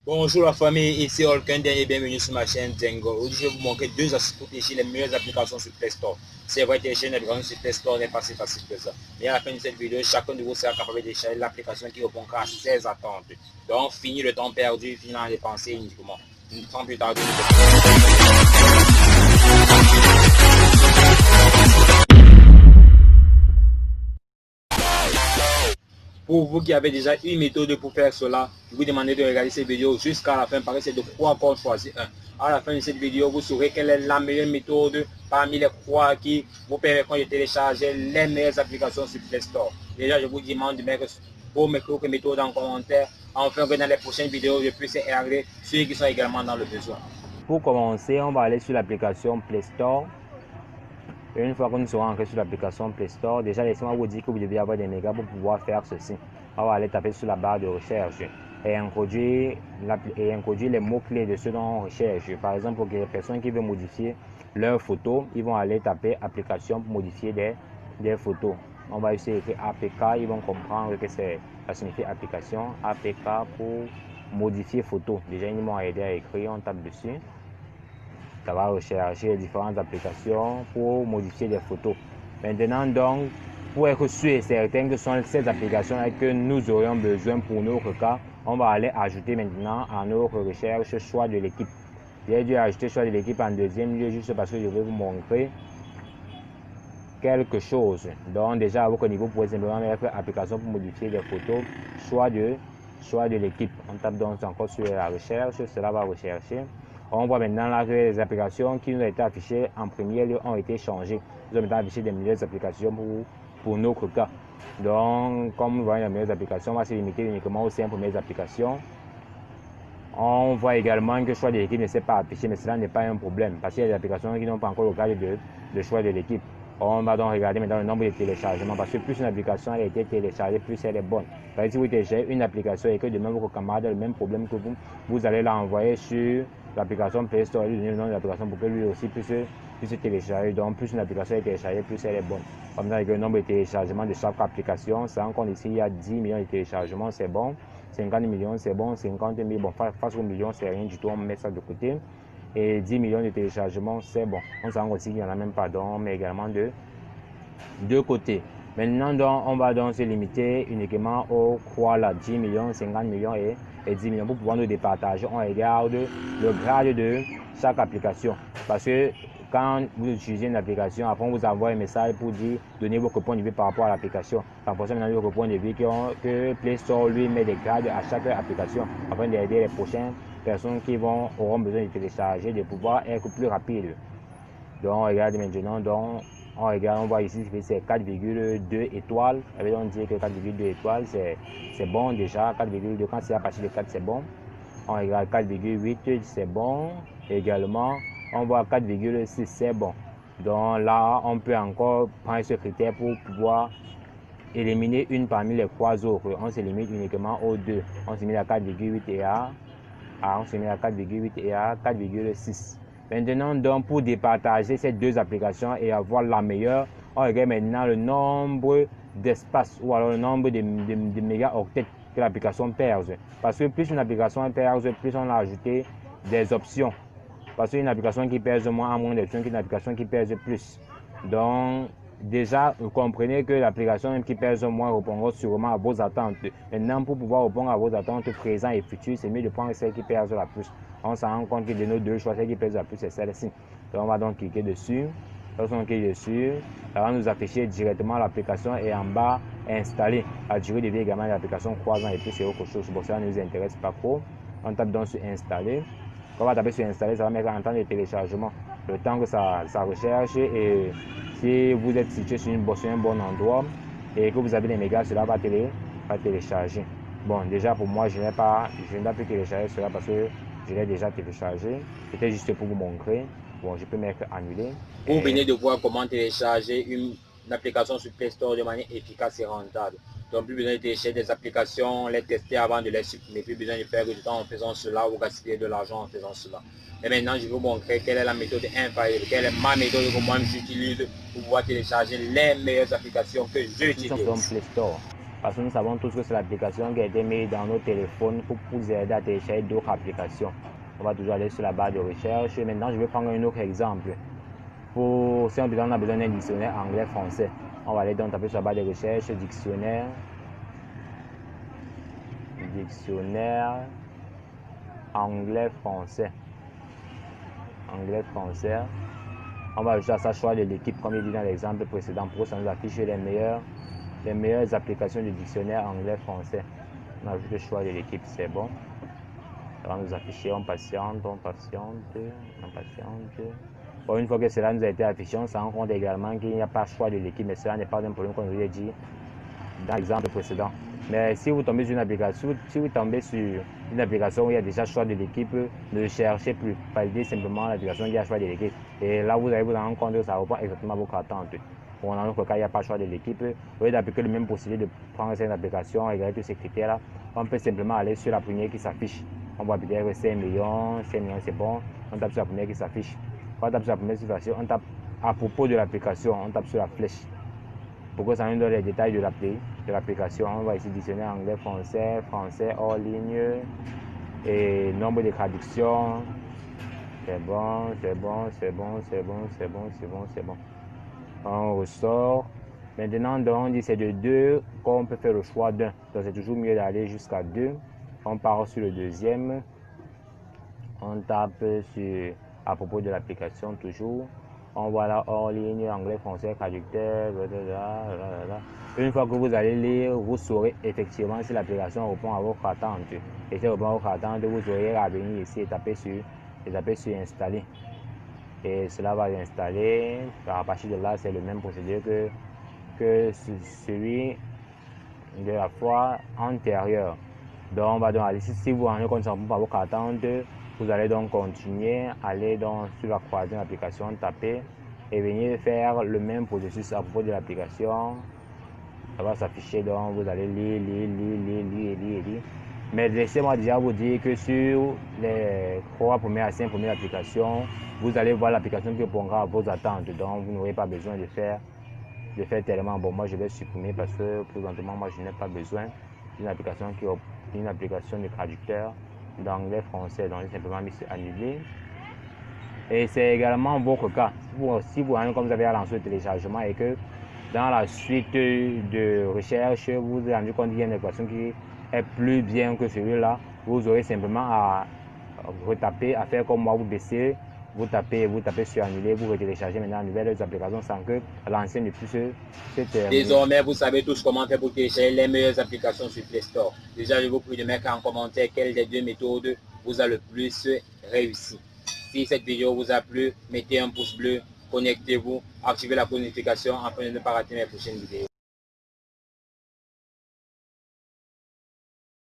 Bonjour la famille, ici Olkun et bienvenue sur ma chaîne Django. Aujourd'hui, je vais vous montrer deux astuces pour télécharger les meilleures applications sur Play Store. C'est vrai, télécharger une application sur Play Store n'est pas si facile que ça. Mais à la fin de cette vidéo, chacun de vous sera capable de télécharger l'application qui répondra à ses attentes. Donc, fini le temps perdu, fini à dépenser uniquement. Sans plus tarder, pour vous qui avez déjà une méthode pour faire cela, je vous demande de regarder cette vidéo jusqu'à la fin parce que c'est de quoi encore choisir un. À la fin de cette vidéo, vous saurez quelle est la meilleure méthode parmi les trois qui vous permettront de télécharger les meilleures applications sur Play Store. Déjà, je vous demande de mettre vos méthodes en commentaire afin que dans les prochaines vidéos, je puisse aider ceux qui sont également dans le besoin. Pour commencer, on va aller sur l'application Play Store. Et une fois que nous serons entrés sur l'application Play Store, déjà laissez-moi vous dire que vous devez avoir des mégas pour pouvoir faire ceci. On va aller taper sur la barre de recherche et introduire les mots-clés de ce dont on recherche. Par exemple, pour les personnes qui veulent modifier leurs photos, ils vont aller taper application pour modifier des photos. On va essayer d'écrire APK, ils vont comprendre que ça signifie application. APK pour modifier photo. Déjà, ils m'ont aidé à écrire, on tape dessus. Ça va rechercher les différentes applications pour modifier des photos. Maintenant, donc, pour être sûr et certain que ce sont ces applications que nous aurions besoin pour notre cas, on va aller ajouter maintenant à notre recherche choix de l'équipe. J'ai dû ajouter choix de l'équipe en deuxième lieu juste parce que je vais vous montrer quelque chose. Donc déjà à votre niveau, vous pouvez simplement mettre application pour modifier des photos, choix de l'équipe. On tape donc encore sur la recherche, cela va rechercher. On voit maintenant là que les applications qui nous ont été affichées en premier lieu ont été changées. Nous avons maintenant affiché des meilleures applications pour notre cas. Donc, comme nous voyons les meilleures applications, on va se limiter uniquement aux 5 premières applications. On voit également que le choix de l'équipe ne s'est pas affiché, mais cela n'est pas un problème parce qu'il y a des applications qui n'ont pas encore le cadre de choix de l'équipe. On va donc regarder maintenant le nombre de téléchargements parce que plus une application a été téléchargée, plus elle est bonne. Par exemple, si vous téléchargez une application et que demain votre camarade a le même problème que vous allez l'envoyer sur l'application Play Store et lui donner le nom de l'application pour que lui aussi puisse télécharger. Donc, plus une application est téléchargée, plus elle est bonne. Comme ça, avec le nombre de téléchargements de chaque application, ça en compte ici, il y a 10 millions de téléchargements, c'est bon. 50 millions, c'est bon. 50 000, bon, face aux millions, c'est rien du tout, on met ça de côté. Et 10 millions de téléchargements, c'est bon. On s'en rend aussi qu'il n'y en a même pas, donc, mais également de deux côtés. Maintenant, donc, on va donc se limiter uniquement aux croix là, 10 millions, 50 millions et 10 millions pour pouvoir nous départager. On regarde le grade de chaque application. Parce que quand vous utilisez une application, après on vous envoie un message pour dire donnez votre point de vue par rapport à l'application. En fonction de votre point de vue que Play Store lui met des grades à chaque application afin d'aider les prochaines personnes qui auront besoin de télécharger, de pouvoir être plus rapide. Donc on regarde maintenant, donc on regarde, on voit ici que c'est 4,2 étoiles. Ça veut donc dire que 4,2 étoiles, c'est bon déjà. 4,2, quand c'est à partir de 4, c'est bon. On regarde 4,8, c'est bon. Également, on voit 4,6, c'est bon. Donc là, on peut encore prendre ce critère pour pouvoir éliminer une parmi les trois autres. On se limite uniquement aux deux. On se limite à 4,8 et on se limite à 4,8 et à 4,6. Maintenant, donc, pour départager ces deux applications et avoir la meilleure, on regarde maintenant le nombre d'espace ou alors le nombre de mégaoctets que l'application perd. Parce que plus une application perd, plus on a ajouté des options. Parce qu'une application qui pèse moins a moins d'options qu'une application qui pèse plus. Donc, déjà, vous comprenez que l'application qui pèse moins répondra sûrement à vos attentes. Maintenant, pour pouvoir répondre à vos attentes présentes et futures, c'est mieux de prendre celle qui pèse la plus. On s'en rend compte que de nos deux choix, celle qui pèse la plus, c'est celle-ci. Donc, on va donc cliquer dessus. Lorsqu'on clique dessus, ça va nous afficher directement l'application et en bas, installer. La durée de vie également de l'application 3 ans et plus, c'est autre chose. Bon, ça ne nous intéresse pas trop. On tape donc sur installer. Quand on va taper sur installer, ça va mettre en temps de téléchargement. Le temps que ça recherche et si vous êtes situé sur un bon endroit et que vous avez les mégas, cela va télécharger. Bon, déjà pour moi, je n'ai pas pu télécharger cela parce que je l'ai déjà téléchargé. C'était juste pour vous montrer. Bon, je peux mettre annuler. Vous venez de voir comment télécharger une application sur Play Store de manière efficace et rentable. Donc, plus besoin de télécharger des applications, les tester avant de les supprimer. Plus besoin de faire du temps en faisant cela ou gaspiller de l'argent en faisant cela. Et maintenant, je vais vous montrer quelle est la méthode infaillible, quelle est ma méthode que moi j'utilise pour pouvoir télécharger les meilleures applications que j'utilise. Play Store. Parce que nous savons tous que c'est l'application qui a été mise dans nos téléphones pour vous aider à télécharger d'autres applications. On va toujours aller sur la barre de recherche. Maintenant, je vais prendre un autre exemple. Si on a besoin d'un dictionnaire anglais-français, on va aller donc taper sur la barre de recherche dictionnaire anglais-français. On va ajouter à ça choix de l'équipe comme il dit dans l'exemple précédent pour que ça nous affiche les meilleures applications de dictionnaire anglais-français. On ajoute le choix de l'équipe, c'est bon. Ça va nous afficher, on patiente. Bon, une fois que cela nous a été affiché, on se rend compte également qu'il n'y a pas choix de l'équipe, mais cela n'est pas un problème comme je vous l'ai dit dans l'exemple précédent. Mais si vous tombez sur une application, où il y a déjà choix de l'équipe, ne cherchez plus, validez simplement l'application qui a choix de l'équipe. Et là, vous allez vous rendre compte que ça reprend exactement votre attente. Bon, dans notre cas, il n'y a pas choix de l'équipe. Au lieu d'appliquer le même procédé de prendre cette application, regarder tous ces critères-là, on peut simplement aller sur la première qui s'affiche. On voit peut-être 5 millions, c'est bon. On tape sur la première qui s'affiche. On tape sur la première situation, on tape à propos de l'application, on tape sur la flèche. Pour que ça nous donne les détails de l'application, on va ici dictionnaire anglais-français, français hors ligne et nombre de traductions. C'est bon. On ressort. Maintenant, on dit c'est de 2 qu'on peut faire le choix d'un. Donc c'est toujours mieux d'aller jusqu'à 2. On part sur le deuxième. On tape sur à propos de l'application toujours. On voit là hors ligne, anglais, français, traducteur, blablabla. Une fois que vous allez lire, vous saurez effectivement si l'application répond à votre attente. Et si elle répond à votre attente, vous aurez à venir ici et taper sur installer. Et cela va l'installer. À partir de là, c'est le même procédé que celui de la fois antérieure. Donc, on va donc aller, si vous rendez compte par votre attente, vous allez donc continuer, aller donc sur la croisée de l'application, taper et venir faire le même processus à propos de l'application. Ça va s'afficher, donc vous allez lire. Mais laissez-moi déjà vous dire que sur les 3 premières à 5 premières applications, vous allez voir l'application qui répondra à vos attentes. Donc, vous n'aurez pas besoin de faire tellement. Bon, moi je vais supprimer parce que présentement, moi je n'ai pas besoin d'une application de traducteur d'anglais-français. Donc, j'ai simplement mis sur annuler. Et c'est également votre cas. Si vous avez lancé le téléchargement et que dans la suite de recherche, vous vous rendez compte qu'il y a une application qui est plus bien que celui-là, vous aurez simplement à retaper, à faire comme moi, vous baissez, vous tapez sur annuler, vous téléchargez maintenant une nouvelle application sans que l'ancienne ne puisse se terminer. Désormais, vous savez tous comment faire pour télécharger les meilleures applications sur Play Store. Déjà, je vous prie de mettre en commentaire quelle des 2 méthodes vous a le plus réussi. Si cette vidéo vous a plu, mettez un pouce bleu, connectez-vous, activez la notification afin de ne pas rater mes prochaines vidéos.